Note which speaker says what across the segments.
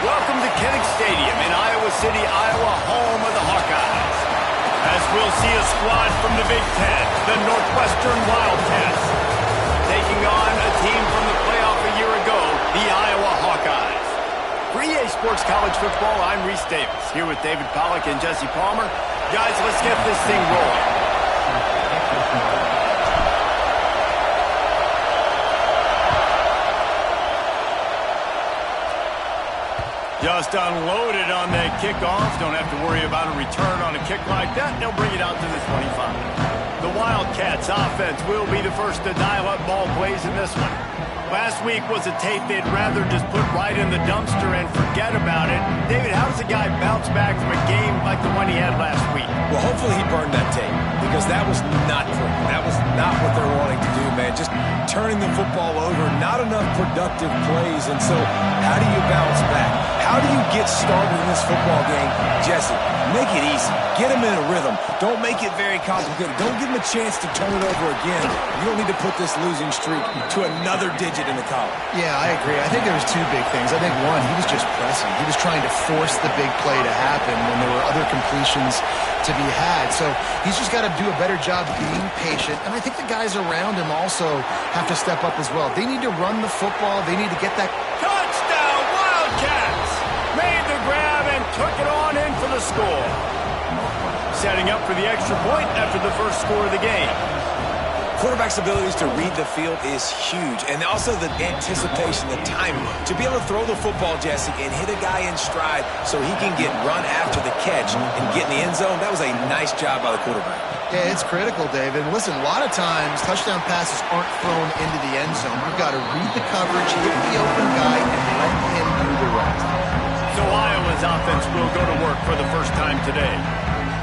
Speaker 1: Welcome to Kinnick Stadium in Iowa City, Iowa, home of the Hawkeyes. As we'll see a squad from the Big Ten, the Northwestern Wildcats, taking on a team from the playoff a year ago, the Iowa Hawkeyes. For EA Sports College Football, I'm Reese Davis, here with David Pollack and Jesse Palmer. Guys, let's get this thing rolling. Just unloaded on that kickoff. Don't have to worry about a return on a kick like that. They'll bring it out to the 25. The Wildcats offense will be the first to dial up ball plays in this one. Last week was a tape they'd rather just put right in the dumpster and forget about it. David, how does a guy bounce back from a game like the one he had last week?
Speaker 2: Well, hopefully he burned that tape, because that was not pretty. That was not what they're wanting to do, man. Just turning the football over, not enough productive plays. And so how do you bounce back? How do you get started in this football game? Jesse, make it easy. Get him in a rhythm. Don't make it very complicated. Don't give him a chance to turn it over again. You don't need to put this losing streak to another digit in the column.
Speaker 3: Yeah, I agree. I think there was two big things. I think one, he was just pressing. He was trying to force the big play to happen when there were other completions to be had. So he's just got to do a better job being patient. And I think the guys around him also have to step up as well. They need to run the football. They need to get that.
Speaker 1: Touchdown, Wildcats! Made the grab and took it on in for the score. Setting up for the extra point after the first score of the game.
Speaker 2: Quarterback's abilities to read the field is huge, and also the anticipation, the timing. To be able to throw the football, Jesse, and hit a guy in stride so he can get run after the catch and get in the end zone, that was a nice job by the quarterback.
Speaker 3: Yeah, it's critical, David. Listen, a lot of times touchdown passes aren't thrown into the end zone. You've got to read the coverage, hit the open guy, and let him do the rest.
Speaker 1: So Iowa's offense will go to work for the first time today.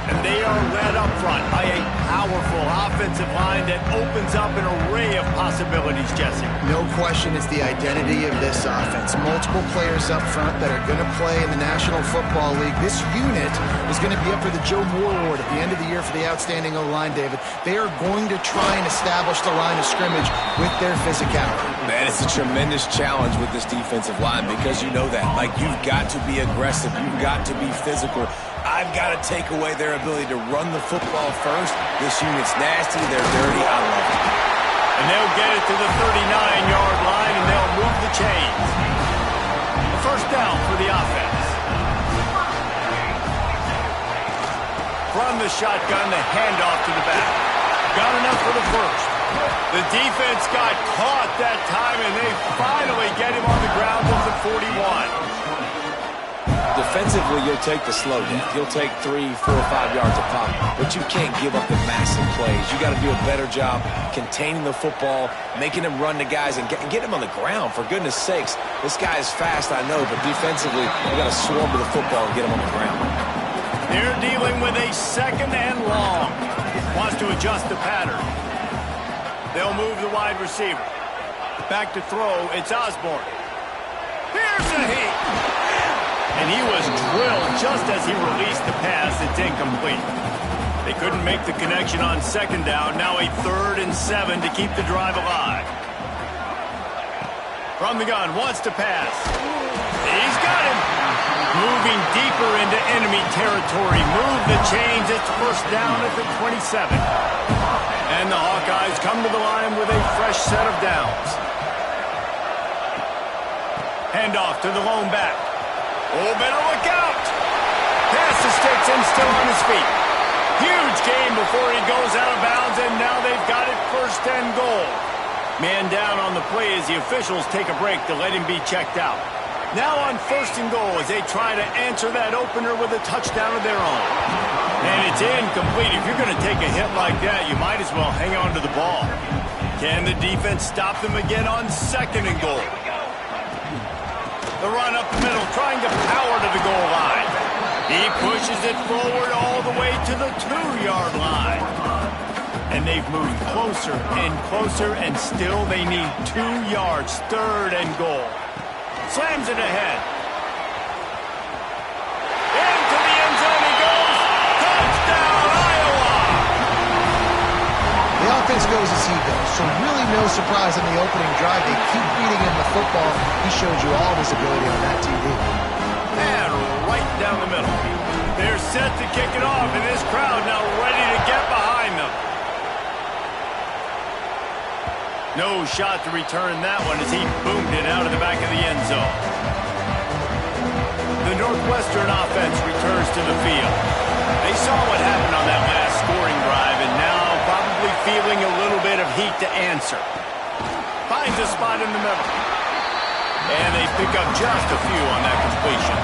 Speaker 1: And they are led up front by a powerful offensive line that opens up an array of possibilities, Jesse.
Speaker 3: No question it's the identity of this offense. Multiple players up front that are going to play in the National Football League. This unit is going to be up for the Joe Moore Award at the end of the year for the outstanding O-line, David. They are going to try and establish the line of scrimmage with their physicality.
Speaker 2: Man, it's a tremendous challenge with this defensive line, because you know that. Like, you've got to be aggressive. You've got to be physical. I've got to take away their ability to run the football first. This unit's nasty. They're dirty. I love it.
Speaker 1: And they'll get it to the 39-yard line, and they'll move the chains. A first down for the offense. From the shotgun, the handoff to the back. Got enough for the first. The defense got caught that time, and they finally get him on the ground at the 41.
Speaker 2: Defensively, you'll take the slow down. You'll take 3, 4, 5 yards of pop, but you can't give up the massive plays. You got to do a better job containing the football, making him run to guys, and get him on the ground. For goodness sakes, this guy is fast, I know, but defensively, you got to swarm to the football and get him on the ground.
Speaker 1: They're dealing with a second and long. Wants to adjust the pattern. They'll move the wide receiver. Back to throw, it's Osborne. Here's a heat. And he was drilled just as he released the pass. It's incomplete. They couldn't make the connection on second down. Now a 3rd and 7 to keep the drive alive. From the gun, wants to pass. He's got him. Moving deeper into enemy territory. Move the chains. It's first down at the 27. And the Hawkeyes come to the line with a fresh set of downs. Handoff to the lone back. Oh, better look out. Pass to Stetson, still on his feet. Huge gain before he goes out of bounds, and now they've got it first and goal. Man down on the play as the officials take a break to let him be checked out. Now on first and goal as they try to answer that opener with a touchdown of their own. And it's incomplete. If you're going to take a hit like that, you might as well hang on to the ball. Can the defense stop them again on second and goal? The run up the middle, trying to power to the goal line. He pushes it forward all the way to the 2-yard line. And they've moved closer and closer, and still they need 2 yards, 3rd and goal. Slams it ahead. Into the end zone he goes. Touchdown, Iowa!
Speaker 3: The offense goes as he goes, so really no surprise in the opening drive. They keep feeding him the football. He showed you all of his ability on that TV.
Speaker 1: No shot to return that one as he boomed it out of the back of the end zone. The Northwestern offense returns to the field. They saw what happened on that last scoring drive and now probably feeling a little bit of heat to answer. Finds a spot in the middle. And they pick up just a few on that completion.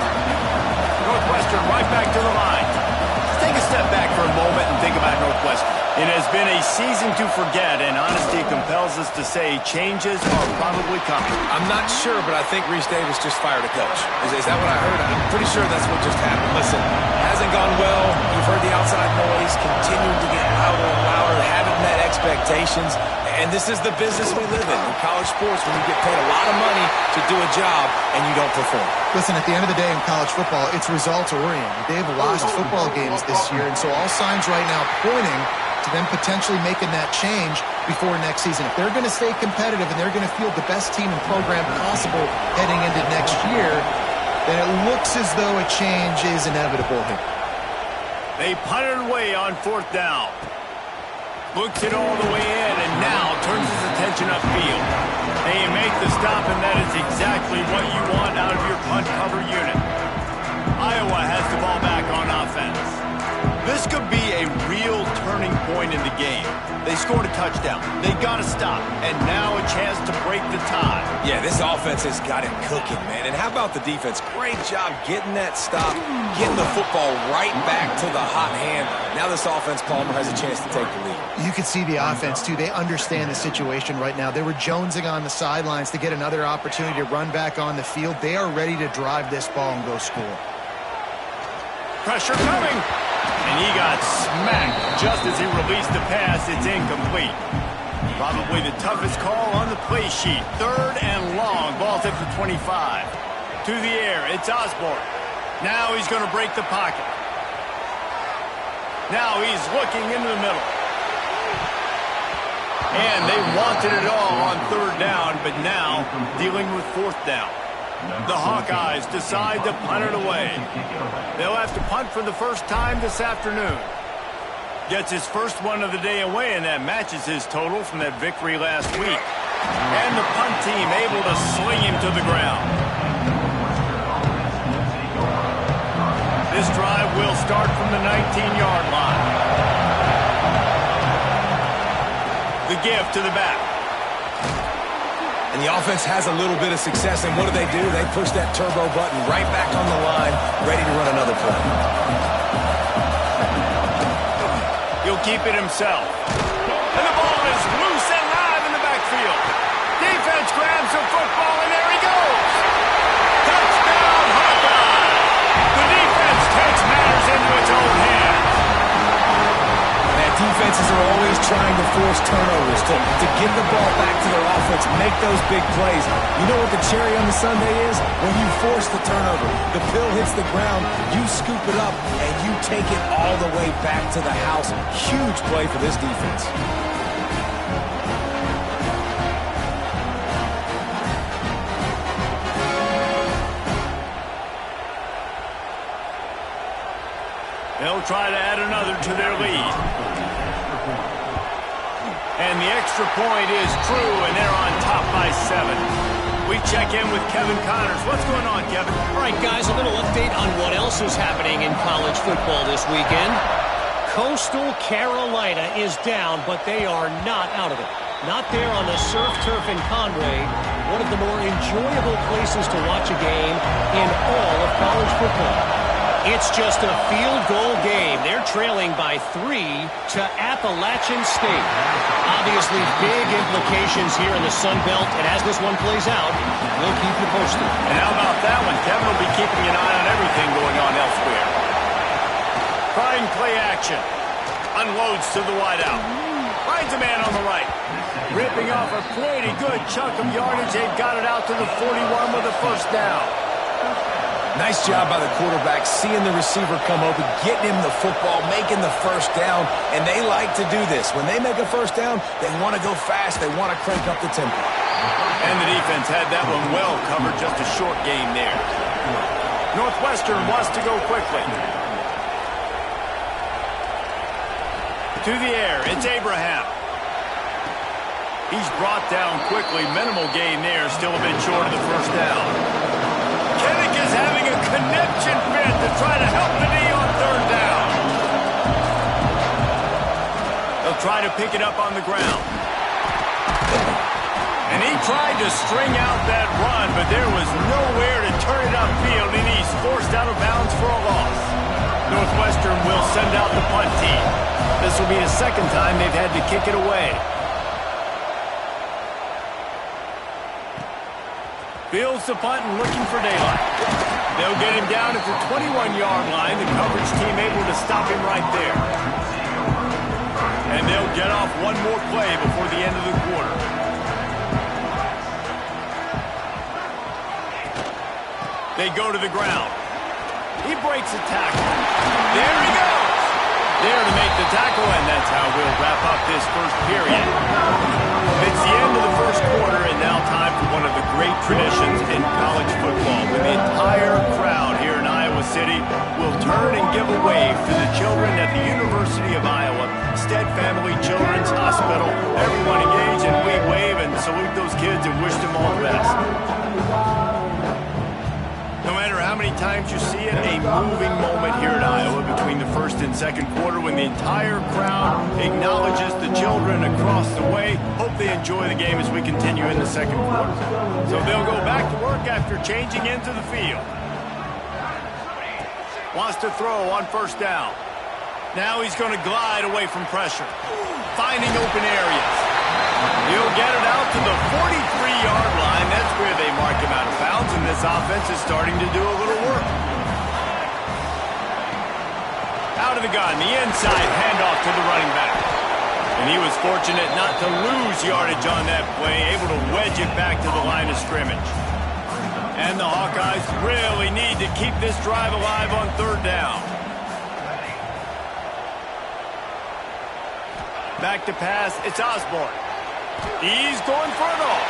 Speaker 1: Northwestern right back to the line. Let's take a step back for a moment and think about Northwestern. It has been a season to forget, and honesty compels us to say changes are probably coming.
Speaker 2: I'm not sure, but I think Reese Davis just fired a coach. Is that what I heard? I'm pretty sure that's what just happened. Listen, hasn't gone well. You've heard the outside noise, continued to get louder and louder, haven't met expectations. And this is the business we live in college sports, when you get paid a lot of money to do a job and you don't perform.
Speaker 3: Listen, at the end of the day in college football, it's results-oriented. They've lost football games this year, and so all signs right now pointing to them potentially making that change before next season. If they're going to stay competitive and they're going to field the best team and program possible heading into next year, then it looks as though a change is inevitable here.
Speaker 1: They punted away on 4th down. Looks it all the way in and now turns his attention upfield. They make the stop, and that is exactly what you want out of your punt cover unit. Iowa has the ball back on offense. This could be a real turning point in the game. They scored a touchdown. They got to stop. And now a chance to break the tie.
Speaker 2: Yeah, this offense has got it cooking, man. And how about the defense? Great job getting that stop, getting the football right back to the hot hand. Now this offense, Palmer, has a chance to take the lead.
Speaker 3: You can see the offense, too. They understand the situation right now. They were jonesing on the sidelines to get another opportunity to run back on the field. They are ready to drive this ball and go score.
Speaker 1: Pressure coming. And he got smacked just as he released the pass. It's incomplete. Probably the toughest call on the play sheet. 3rd and long. Ball's at the 25. To the air. It's Osborne. Now he's going to break the pocket. Now he's looking into the middle. And they wanted it all on 3rd down, but now dealing with 4th down. The Hawkeyes decide to punt it away. They'll have to punt for the first time this afternoon. Gets his first one of the day away, and that matches his total from that victory last week. And the punt team able to sling him to the ground. This drive will start from the 19-yard line. The give to the back.
Speaker 2: And the offense has a little bit of success, and what do? They push that turbo button right back on the line, ready to run another play.
Speaker 1: He'll keep it himself. And the ball is loose and live in the backfield. Defense grabs the football, and there he goes. Touchdown, Hawkeye! The defense takes matters into its own hands.
Speaker 2: Defenses are always trying to force turnovers to get the ball back to their offense, make those big plays. You know what the cherry on the sundae is? When you force the turnover, the pill hits the ground, you scoop it up, and you take it all the way back to the house. Huge play for this defense.
Speaker 1: They'll try to add another to their lead. And the extra point is true, and they're on top by 7. We check in with Kevin Connors. What's going on, Kevin?
Speaker 4: All right, guys, a little update on what else is happening in college football this weekend. Coastal Carolina is down, but they are not out of it. Not there on the surf turf in Conway, one of the more enjoyable places to watch a game in all of college football. It's just a field goal game. They're trailing by 3 to Appalachian State. Obviously, big implications here in the Sun Belt, and as this one plays out, we'll keep you posted.
Speaker 1: And how about that one? Kevin will be keeping an eye on everything going on elsewhere. Trying play action. Unloads to the wideout. Finds a man on the right. Ripping off a pretty good chunk of yardage. They've got it out to the 41 with a first down.
Speaker 2: Nice job by the quarterback, seeing the receiver come open, getting him the football, making the first down, and they like to do this. When they make a first down, they want to go fast. They want to crank up the tempo.
Speaker 1: And the defense had that one well covered, just a short game there. Northwestern wants to go quickly. To the air, it's Abraham. He's brought down quickly. Minimal gain there. Still a bit short of the first down. Kinnick is having a connection fit to try to help the knee on third down. They'll try to pick it up on the ground. And he tried to string out that run, but there was nowhere to turn it upfield, and he's forced out of bounds for a loss. Northwestern will send out the punt team. This will be the second time they've had to kick it away. Fields the punt and looking for daylight. They'll get him down at the 21-yard line. The coverage team able to stop him right there. And they'll get off one more play before the end of the quarter. They go to the ground. He breaks a tackle. There he goes. There to make the tackle, and that's how we'll wrap up this first period. It's the end of the first quarter, and now time for one of the great traditions in college football. When the entire crowd here in Iowa City will turn and give a wave to the children at the University of Iowa, Stead Family Children's Hospital. Everyone engage, and we wave and salute those kids and wish them all the best. No matter how many times you see it, a moving moment here at Iowa between the first and second quarter when the entire crowd acknowledges the children across the way. Hope they enjoy the game as we continue in the second quarter. So they'll go back to work after changing into the field. Wants to throw on first down. Now he's going to glide away from pressure, finding open areas. He'll get it out to the 43-yard line. That's where they mark him out of bounds, and this offense is starting to do a little work. Out of the gun, the inside handoff to the running back. And he was fortunate not to lose yardage on that play, able to wedge it back to the line of scrimmage. And the Hawkeyes really need to keep this drive alive on third down. Back to pass, it's Osborne. He's going for it all.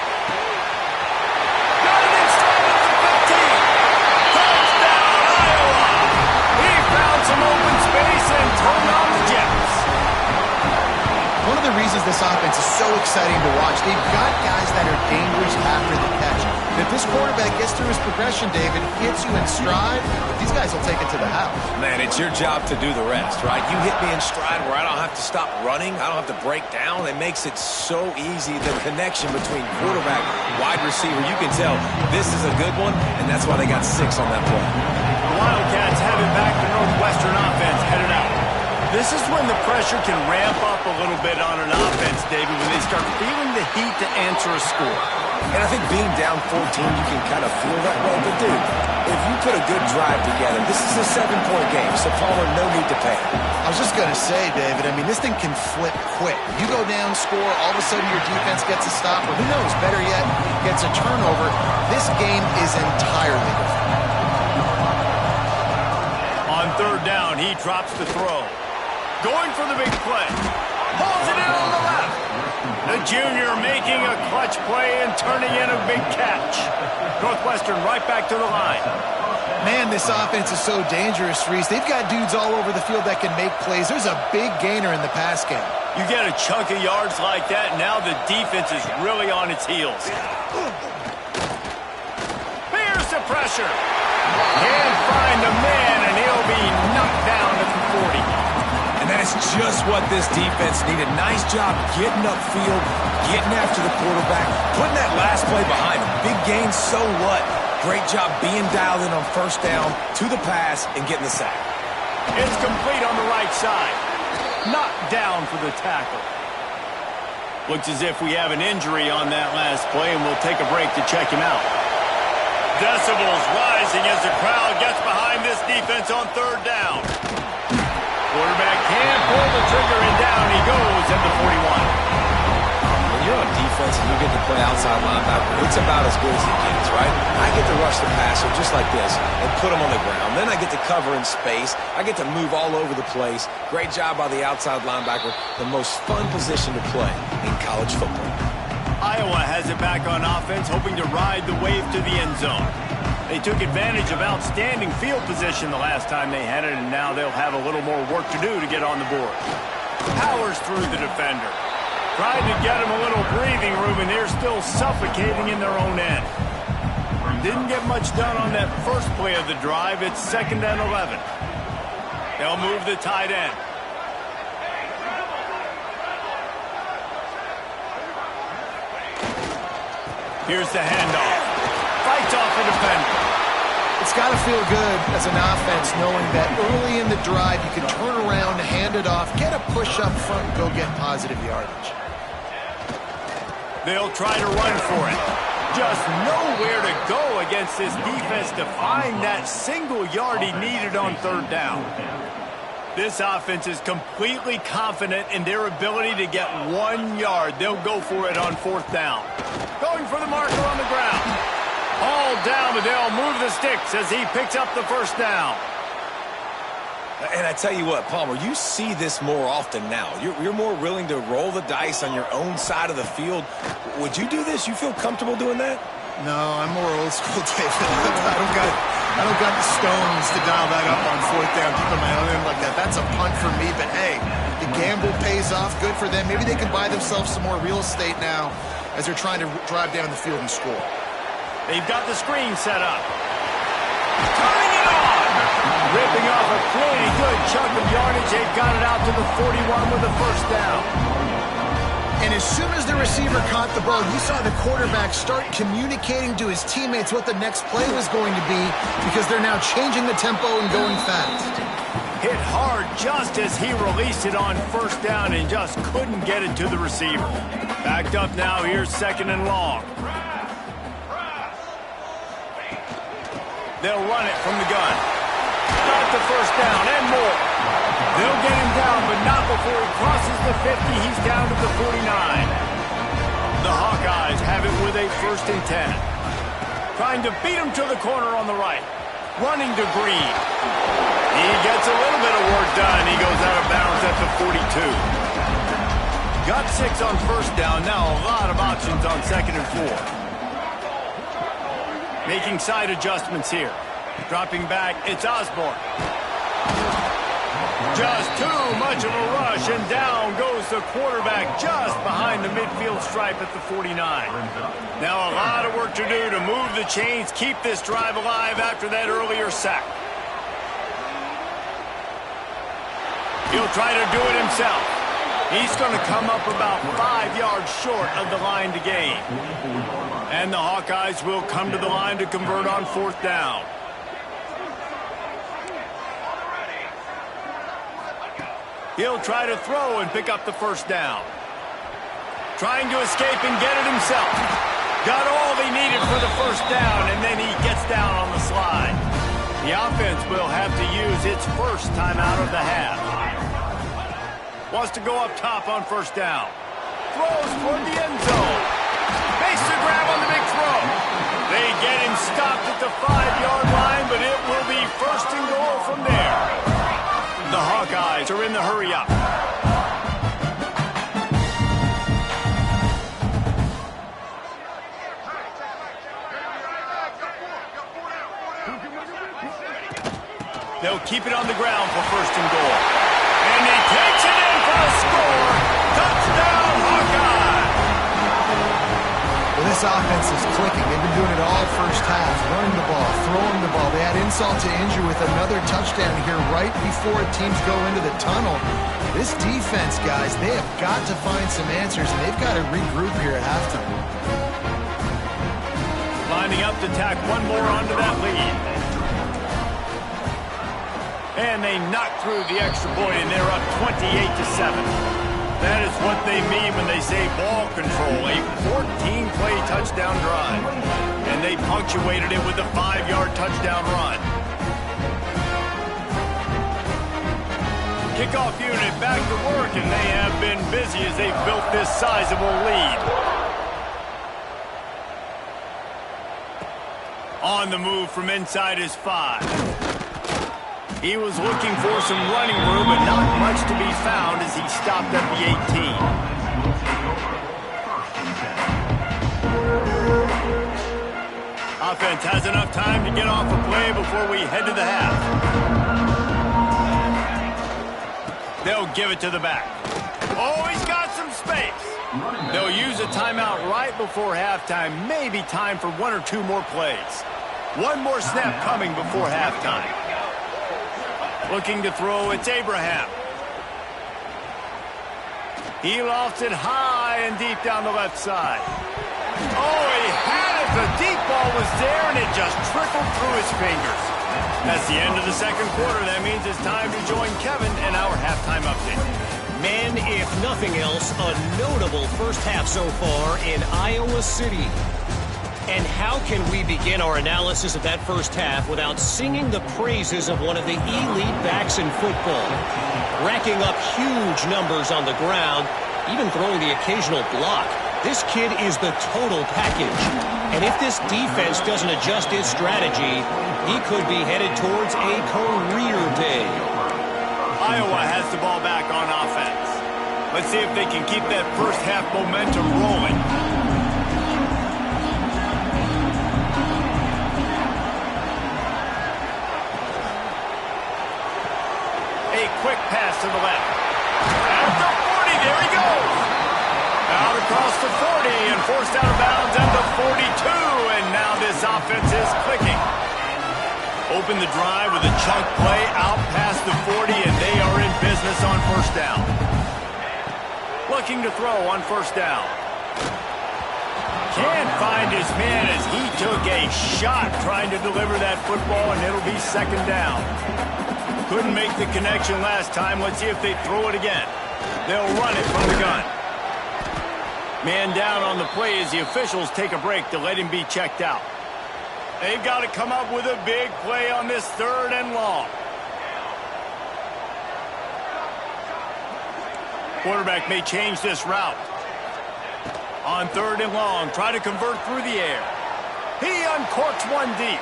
Speaker 1: Got it in stride at the 15. Touchdown, Iowa! He found some open space and turned on the Jets.
Speaker 3: One of the reasons this offense is so exciting to watch, they've got guys that are dangerous after the catch. If this quarterback gets through his progression, David, hits you in stride, these guys will take it to the house.
Speaker 2: Man, it's your job to do the rest, right? You hit me in stride where I don't have to stop running. I don't have to break down. It makes it so easy. The connection between quarterback, wide receiver, you can tell this is a good one, and that's why they got 6 on that play.
Speaker 1: The Wildcats have it back to Northwestern offense headed out. This is when the pressure can ramp up a little bit on an offense, David, when they start feeling the heat to answer a score.
Speaker 2: And I think being down 14, you can kind of feel that way. But, dude, if you put a good drive together, this is a 7-point game, so Palmer, no need to panic.
Speaker 3: I was just going to say, David, I mean, this thing can flip quick. You go down, score, all of a sudden your defense gets a stop, or who knows, better yet, gets a turnover. This game is entirely different.
Speaker 1: On third down, he drops the throw. Going for the big play. Pulls it in on the left. The junior making a clutch play and turning in a big catch. Northwestern right back to the line.
Speaker 3: Man, this offense is so dangerous, Reese. They've got dudes all over the field that can make plays. There's a big gainer in the pass game.
Speaker 1: You get a chunk of yards like that, and now the defense is really on its heels. Here's the pressure. Can't find the man, and he'll be knocked down at the 40.
Speaker 2: And that's just what this defense needed. Nice job getting upfield, getting after the quarterback, putting that last play behind him. Big gain, so what? Great job being dialed in on first down, to the pass, and getting the sack.
Speaker 1: It's complete on the right side. Knocked down for the tackle. Looks as if we have an injury on that last play, and we'll take a break to check him out. Decibels rising as the crowd gets behind this defense on third down. Quarterback can't pull the trigger, and down he goes at the 41.
Speaker 2: When you're on defense and you get to play outside linebacker, it's about as good as it gets, right? I get to rush the passer just like this and put him on the ground. Then I get to cover in space. I get to move all over the place. Great job by the outside linebacker. The most fun position to play in college football.
Speaker 1: Iowa has it back on offense, hoping to ride the wave to the end zone. They took advantage of outstanding field position the last time they had it, and now they'll have a little more work to do to get on the board. Powers through the defender. Tried to get them a little breathing room, and they're still suffocating in their own end. Didn't get much done on that first play of the drive. It's 2nd and 11. They'll move the tight end. Here's the handoff. Fights off a defender.
Speaker 3: It's got to feel good as an offense knowing that early in the drive you can turn around, hand it off, get a push up front, and go get positive yardage.
Speaker 1: They'll try to run for it. Just nowhere to go against this defense to find that single yard he needed on 3rd down. This offense is completely confident in their ability to get 1 yard. They'll go for it on 4th down. Going for the marker on the ground. All down, but they'll move the sticks as he picks up the 1st down.
Speaker 2: And I tell you what, Palmer, you see this more often now. You're more willing to roll the dice on your own side of the field. Would you do this? You feel comfortable doing that?
Speaker 3: No, I'm more old school, David. I don't got the stones to dial that up on 4th down, keeping my own end like that. That's a punt for me, but hey, the gamble pays off. Good for them. Maybe they can buy themselves some more real estate now as they're trying to drive down the field and score.
Speaker 1: They've got the screen set up. Turning it on! Ripping off a pretty good chunk of yardage. They've got it out to the 41 with the 1st down.
Speaker 3: And as soon as the receiver caught the ball, you saw the quarterback start communicating to his teammates what the next play was going to be because they're now changing the tempo and going fast.
Speaker 1: Hit hard just as he released it on 1st down and just couldn't get it to the receiver. Backed up now, here's 2nd and long. They'll run it from the gun. Got the 1st down and more. They'll get him down, but not before he crosses the 50. He's down to the 49. The Hawkeyes have it with a 1st and 10. Trying to beat him to the corner on the right. Running to Green. He gets a little bit of work done. He goes out of bounds at the 42. Got 6 on 1st down. Now a lot of options on 2nd and 4. Making side adjustments here. Dropping back, it's Osborne. Just too much of a rush, and down goes the quarterback just behind the midfield stripe at the 49. Now a lot of work to do to move the chains, keep this drive alive after that earlier sack. He'll try to do it himself. He's going to come up about 5 yards short of the line to gain. And the Hawkeyes will come to the line to convert on 4th down. He'll try to throw and pick up the 1st down. Trying to escape and get it himself. Got all he needed for the 1st down, and then he gets down on the slide. The offense will have to use its first timeout of the half. Wants to go up top on 1st down. Throws toward the end zone. Makes the grab on the big throw. They get him stopped at the 5-yard line, but it will be 1st and goal from there. The Hawkeyes are in the hurry-up. They'll keep it on the ground for 1st and goal. And he takes it in for a score. Touchdown, Hawkeye!
Speaker 3: Well, this offense is clicking. They've been doing it all 1st half. Running the ball, throwing the ball. They add insult to injury with another touchdown here right before teams go into the tunnel. This defense, guys, they have got to find some answers, and they've got to regroup here at halftime.
Speaker 1: Lining up to tack one more onto that lead. And they knock through the extra point, and they're up 28-7. That is what they mean when they say ball control, a 14-play touchdown drive. And they punctuated it with a 5-yard touchdown run. Kickoff unit back to work, and they have been busy as they've built this sizable lead. On the move from inside his 5. He was looking for some running room, but not much to be found as he stopped at the 18. Offense has enough time to get off a play before we head to the half. They'll give it to the back. Oh, he's got some space. They'll use a timeout right before halftime. Maybe time for one or two more plays. One more snap coming before halftime. Looking to throw, it's Abraham. He lofts it high and deep down the left side. Oh, he had it. The deep ball was there, and it just trickled through his fingers. That's the end of the second quarter. That means it's time to join Kevin in our halftime update.
Speaker 4: Man, if nothing else, a notable first half so far in Iowa City. And how can we begin our analysis of that first half without singing the praises of one of the elite backs in football? Racking up huge numbers on the ground, even throwing the occasional block. This kid is the total package. And if this defense doesn't adjust its strategy, he could be headed towards a career day.
Speaker 1: Iowa has the ball back on offense. Let's see if they can keep that first half momentum rolling. A quick pass to the left. At the 40, there he goes. Out across the 40 and forced out of bounds at the 42. And now this offense is clicking. Open the drive with a chunk play out past the 40, and they are in business on first down. Looking to throw on first down. Can't find his man as he took a shot trying to deliver that football, and it'll be second down. Couldn't make the connection last time. Let's see if they throw it again. They'll run it from the gun. Man down on the play as the officials take a break to let him be checked out. They've got to come up with a big play on this third and long. Quarterback may change this route. On third and long, try to convert through the air. He uncorks one deep.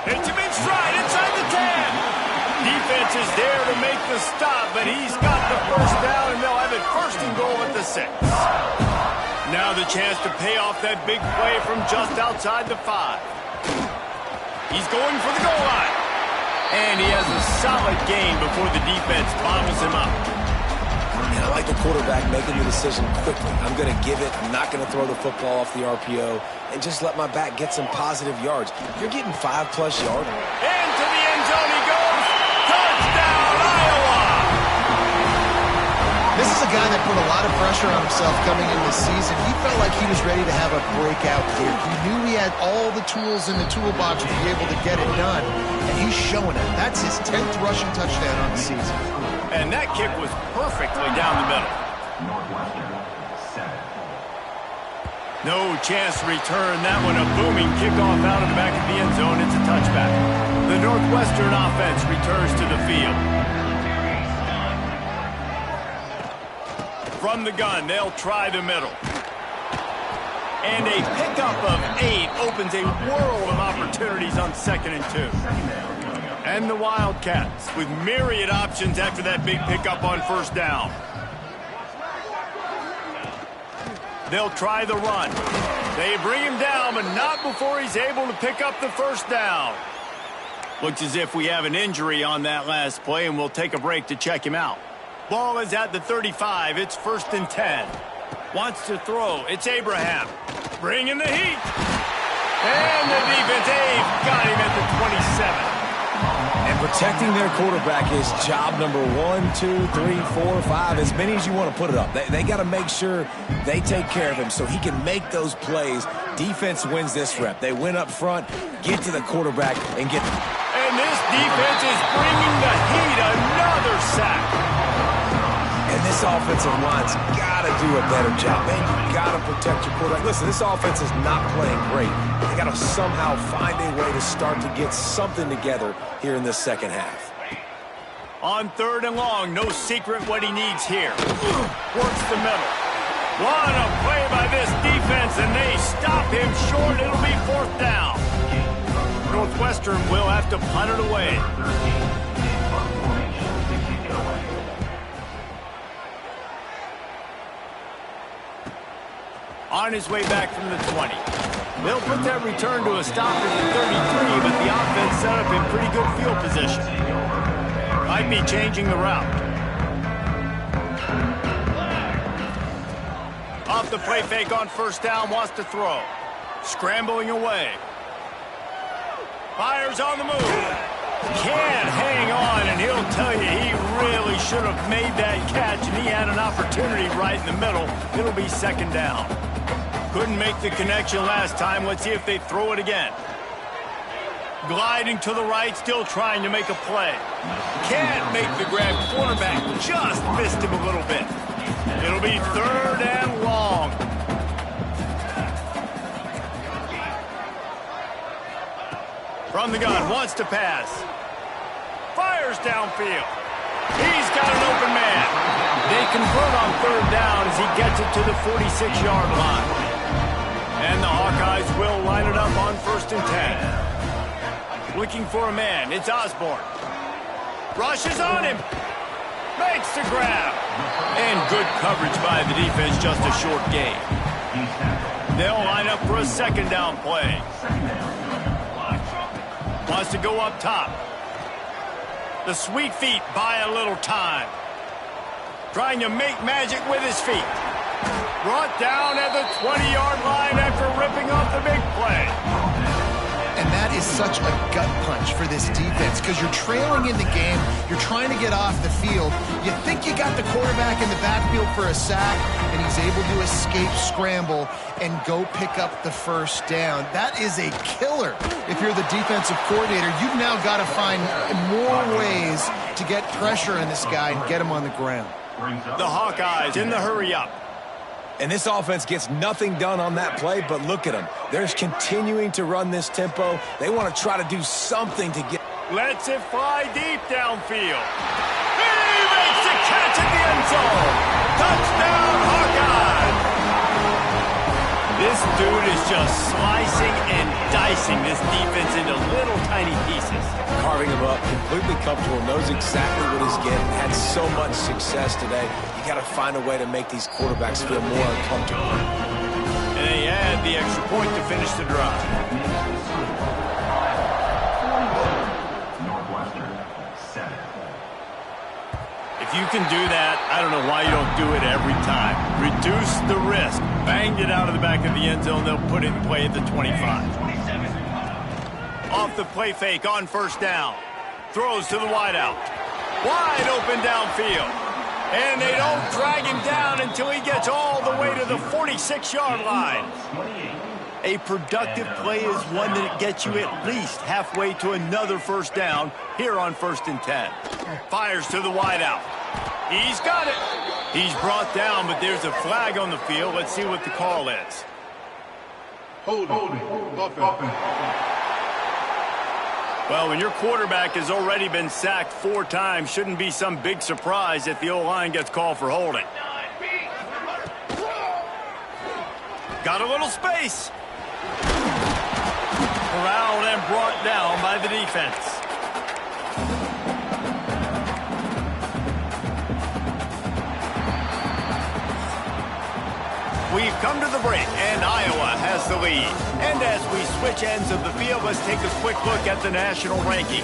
Speaker 1: Hits him in stride inside the 10. Defense is there to make the stop, but he's got the first down, and they'll have it first and goal at the 6. Now the chance to pay off that big play from just outside the 5. He's going for the goal line. And he has a solid gain before the defense bottles him up.
Speaker 2: And I like the quarterback making the decision quickly. I'm going to give it. I'm not going to throw the football off the RPO and just let my back get some positive yards. You're getting 5+ yards.
Speaker 1: Into the end zone he goes. Touchdown, Iowa!
Speaker 3: This is a guy that put a lot of pressure on himself coming into the season. He felt like he was ready to have a breakout year. He knew he had all the tools in the toolbox to be able to get it done, and he's showing it. That's his 10th rushing touchdown on the season.
Speaker 1: And that kick was perfectly down the middle. No chance to return that one. A booming kickoff out of the back of the end zone. It's a touchback. The Northwestern offense returns to the field. From the gun, they'll try the middle. And a pickup of 8 opens a world of opportunities on 2nd and 2. And the Wildcats with myriad options after that big pickup on first down. They'll try the run. They bring him down, but not before he's able to pick up the first down. Looks as if we have an injury on that last play, and we'll take a break to check him out. Ball is at the 35. It's 1st and 10. Wants to throw. It's Abraham. Bringing the heat. And the defense, got him at the 27.
Speaker 2: And protecting their quarterback is job number 1, 2, 3, 4, 5, as many as you want to put it up. They got to make sure they take care of him so he can make those plays. Defense wins this rep. They win up front, get to the quarterback, and get...
Speaker 1: And this defense is bringing the heat. Another sack.
Speaker 2: And this offensive line's got to do a better job. Man, you got to protect your quarterback. Listen, this offense is not playing great. They got to somehow find a way to start to get something together here in this second half.
Speaker 1: On 3rd and long, no secret what he needs here. Works the middle. What a play by this defense, and they stop him short. It'll be 4th down. Northwestern will have to punt it away. On his way back from the 20. They'll put that return to a stop at the 33, but the offense set up in pretty good field position. Might be changing the route. Off the play fake on first down, wants to throw. Scrambling away. Fires on the move. Can't hang on, and he'll tell you he really should have made that catch, and he had an opportunity right in the middle. It'll be second down. Couldn't make the connection last time. Let's see if they throw it again. Gliding to the right, still trying to make a play. Can't make the grab. Quarterback just missed him a little bit. It'll be third and long. From the gun, wants to pass. Fires downfield. He's got an open man. They convert on third down as he gets it to the 46-yard line. And the Hawkeyes will line it up on 1st and 10. Looking for a man. It's Osborne. Rushes on him. Makes the grab. And good coverage by the defense, just a short gain. They'll line up for a second down play. Wants to go up top. The sweet feet buy a little time. Trying to make magic with his feet. Brought down at the 20-yard line after ripping off the big play.
Speaker 3: And that is such a gut punch for this defense because you're trailing in the game. You're trying to get off the field. You think you got the quarterback in the backfield for a sack, and he's able to escape scramble and go pick up the first down. That is a killer. If you're the defensive coordinator, you've now got to find more ways to get pressure on this guy and get him on the ground.
Speaker 1: The Hawkeyes in the hurry up.
Speaker 2: And this offense gets nothing done on that play, but look at them. They're continuing to run this tempo. They want to try to do something to get...
Speaker 1: Lets it fly deep downfield. He makes the catch at the end zone. Touchdown, Hawkeyes! This dude is just slicing and dicing this defense into little tiny pieces.
Speaker 2: Carving him up, completely comfortable, knows exactly what he's getting, had so much success today. You got to find a way to make these quarterbacks feel more uncomfortable.
Speaker 1: And they add the extra point to finish the drive. If you can do that, I don't know why you don't do it every time. Reduce the risk. Banged it out of the back of the end zone. They'll put it in play at the 25. Off the play fake on first down. Throws to the wideout. Wide open downfield. And they don't drag him down until he gets all the way to the 46-yard line. A productive play is one that gets you at least halfway to another first down here on 1st and 10. Fires to the wideout. He's got it. He's brought down, but there's a flag on the field. Let's see what the call is.
Speaker 5: Holding.
Speaker 1: Well, when your quarterback has already been sacked 4 times, shouldn't be some big surprise if the O-line gets called for holding. Got a little space. Corralled and brought down by the defense. We've come to the break, and Iowa has the lead. And as we switch ends of the field, let's take a quick look at the national rankings.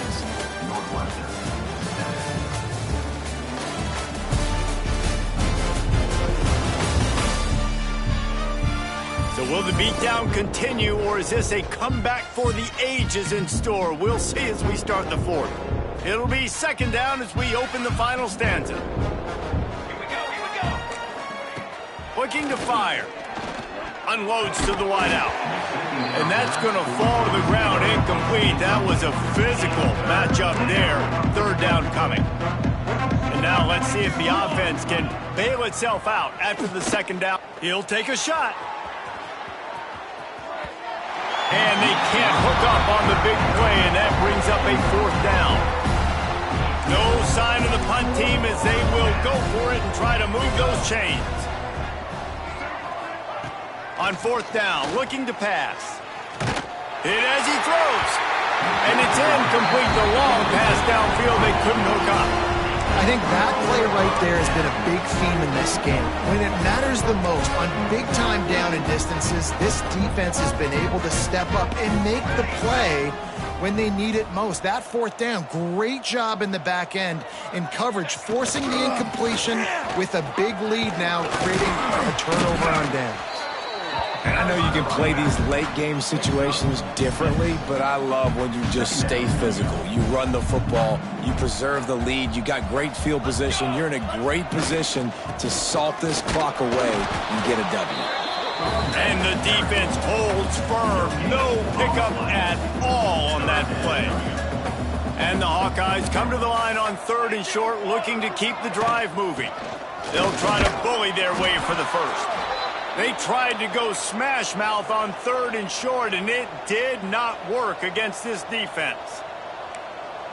Speaker 1: So will the beatdown continue, or is this a comeback for the ages in store? We'll see as we start the 4th. It'll be second down as we open the final stanza. Looking to fire. Unloads to the wideout. And that's going to fall to the ground incomplete. That was a physical matchup there. Third down coming. And now let's see if the offense can bail itself out after the second down. He'll take a shot. And they can't hook up on the big play, and that brings up a 4th down. No sign of the punt team as they will go for it and try to move those chains. On 4th down, looking to pass. Hit as he throws. And it's incomplete. The long pass downfield, they couldn't hook up.
Speaker 3: I think that play right there has been a big theme in this game. When it matters the most, on big-time down and distances, this defense has been able to step up and make the play when they need it most. That fourth down, great job in the back end in coverage, forcing the incompletion with a big lead now, creating a turnover on down.
Speaker 2: And I know you can play these late-game situations differently, but I love when you just stay physical. You run the football, you preserve the lead, you got great field position, you're in a great position to salt this clock away and get a W.
Speaker 1: And the defense holds firm. No pickup at all on that play. And the Hawkeyes come to the line on 3rd and short, looking to keep the drive moving. They'll try to bully their way for the first. They tried to go smash mouth on 3rd and short, and it did not work against this defense.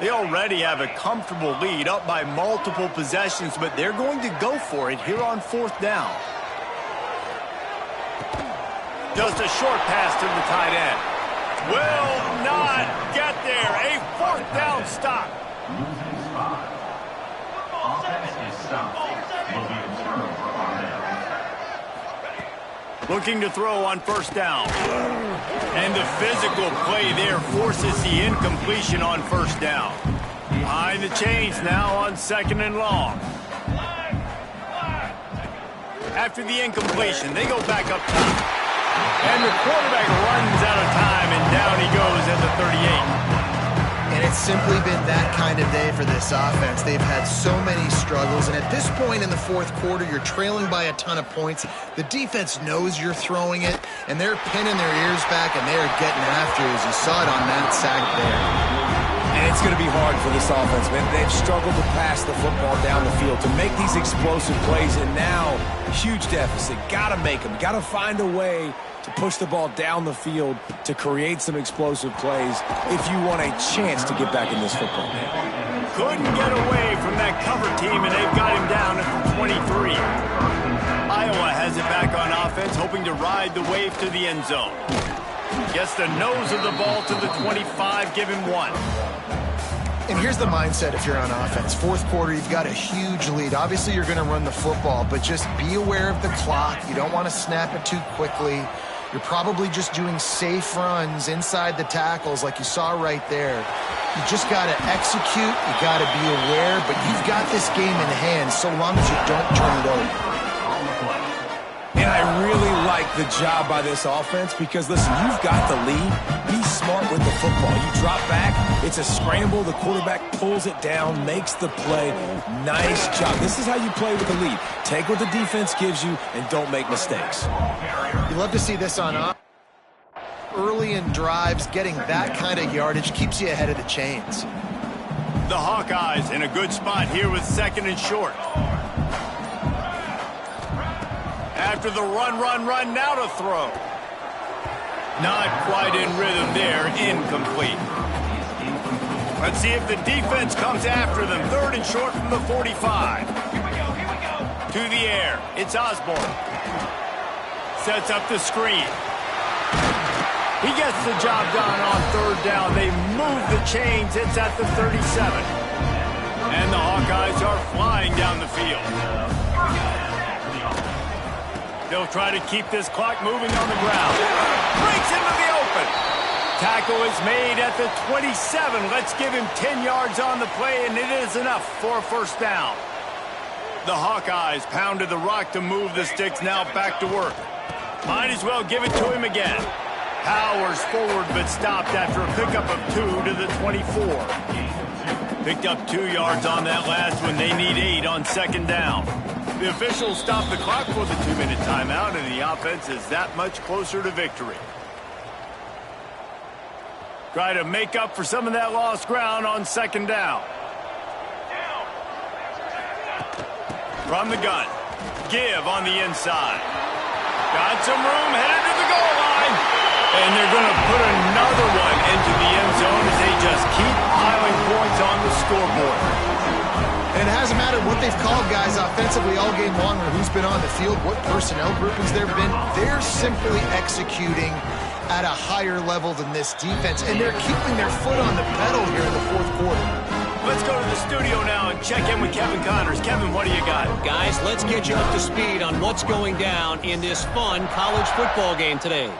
Speaker 1: They already have a comfortable lead, up by multiple possessions, but they're going to go for it here on 4th down. Just a short pass to the tight end. Will not get there. A 4th down stop.
Speaker 5: Losing spot. Offense is stopped. Will be a turnover on down.
Speaker 1: Looking to throw on 1st down. And the physical play there forces the incompletion on 1st down. Behind the chains now on 2nd and long. After the incompletion, they go back up top. And the quarterback runs out of time, and down he goes at the 38.
Speaker 3: And it's simply been that kind of day for this offense. They've had so many struggles, and at this point in the 4th quarter, you're trailing by a ton of points. The defense knows you're throwing it, and they're pinning their ears back, and they're getting after it, as you saw it on that sack there.
Speaker 2: And it's going to be hard for this offense, man. They've struggled to pass the football down the field, to make these explosive plays, and now, huge deficit. Got to make them. Got to find a way to push the ball down the field to create some explosive plays if you want a chance to get back in this football game.
Speaker 1: Couldn't get away from that cover team, and they've got him down at the 23. Iowa has it back on offense, hoping to ride the wave to the end zone. Gets the nose of the ball to the 25, give him 1.
Speaker 3: And here's the mindset if you're on offense. 4th quarter, you've got a huge lead. Obviously, you're going to run the football, but just be aware of the clock. You don't want to snap it too quickly. You're probably just doing safe runs inside the tackles like you saw right there. You just got to execute. You got to be aware, but you've got this game in hand so long as you don't turn it over.
Speaker 2: And I really like the job by this offense because, listen, you've got the lead. Be smart with the football. You drop back, it's a scramble. The quarterback pulls it down, makes the play. Nice job. This is how you play with the lead. Take what the defense gives you and don't make mistakes.
Speaker 3: You love to see this on offense. Early in drives, getting that kind of yardage keeps you ahead of the chains.
Speaker 1: The Hawkeyes in a good spot here with 2nd and short. After the run, now to throw. Not quite in rhythm there, incomplete. Let's see if the defense comes after them. 3rd and short from the 45. Here we go. To the air, it's Osborne. Sets up the screen. He gets the job done on 3rd down. They move the chains, it's at the 37. And the Hawkeyes are flying down the field. They'll try to keep this clock moving on the ground. Breaks into the open. Tackle is made at the 27. Let's give him 10 yards on the play, and it is enough for a 1st down. The Hawkeyes pounded the rock to move the sticks, now back to work. Might as well give it to him again. Powers forward, but stopped after a pickup of 2 to the 24. Picked up 2 yards on that last one. They need 8 on 2nd down. The officials stop the clock for the 2-minute timeout, and the offense is that much closer to victory. Try to make up for some of that lost ground on 2nd down. From the gun. Give on the inside. Got some room, headed to the goal line. And they're going to put another one into the end zone as they just keep piling points on the scoreboard.
Speaker 3: And it hasn't mattered what they've called, guys, offensively all game long, or who's been on the field, what personnel groupings there have been. They're simply executing at a higher level than this defense, and they're keeping their foot on the pedal here in the 4th quarter.
Speaker 1: Let's go to the studio now and time. Check in with Kevin Connors. Kevin, what do you got?
Speaker 4: Guys, let's get you up to speed on what's going down in this fun college football game today.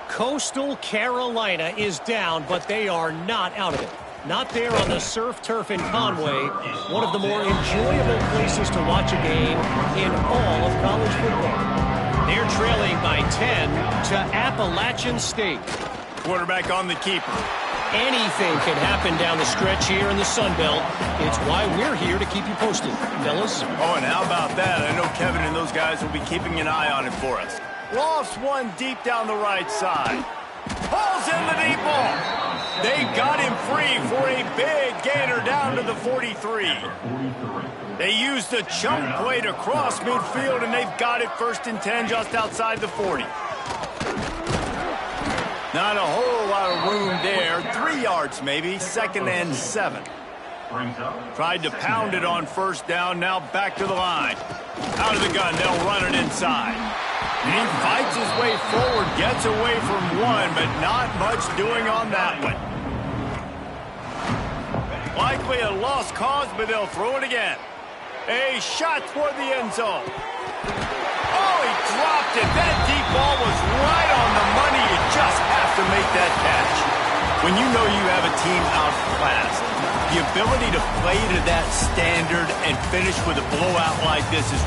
Speaker 4: Coastal Carolina is down, but they are not out of it. Not there on the surf turf in Conway, one of the more enjoyable places to watch a game in all of college football. They're trailing by 10 to Appalachian State.
Speaker 1: Quarterback on the keeper.
Speaker 4: Anything can happen down the stretch here in the Sun Belt. It's why we're here to keep you posted, fellas.
Speaker 1: Oh, and how about that? I know Kevin and those guys will be keeping an eye on it for us. Lofts one deep down the right side. Pulls in the deep ball. They got him free for a big gainer down to the 43. They used the chunk play to cross midfield, and they've got it 1st and 10 just outside the 40. Not a whole lot of room there. 3 yards maybe. 2nd and 7. Tried to pound it on 1st down. Now back to the line. Out of the gun. They'll run it inside. And he fights his way forward. Gets away from one, but not much doing on that one. Likely a lost cause, but they'll throw it again. A shot toward the end zone. Oh, he dropped it. That deep ball was right on the money. You just have to make that catch. When you know you have a team outclassed, the ability to play to that standard and finish with a blowout like this is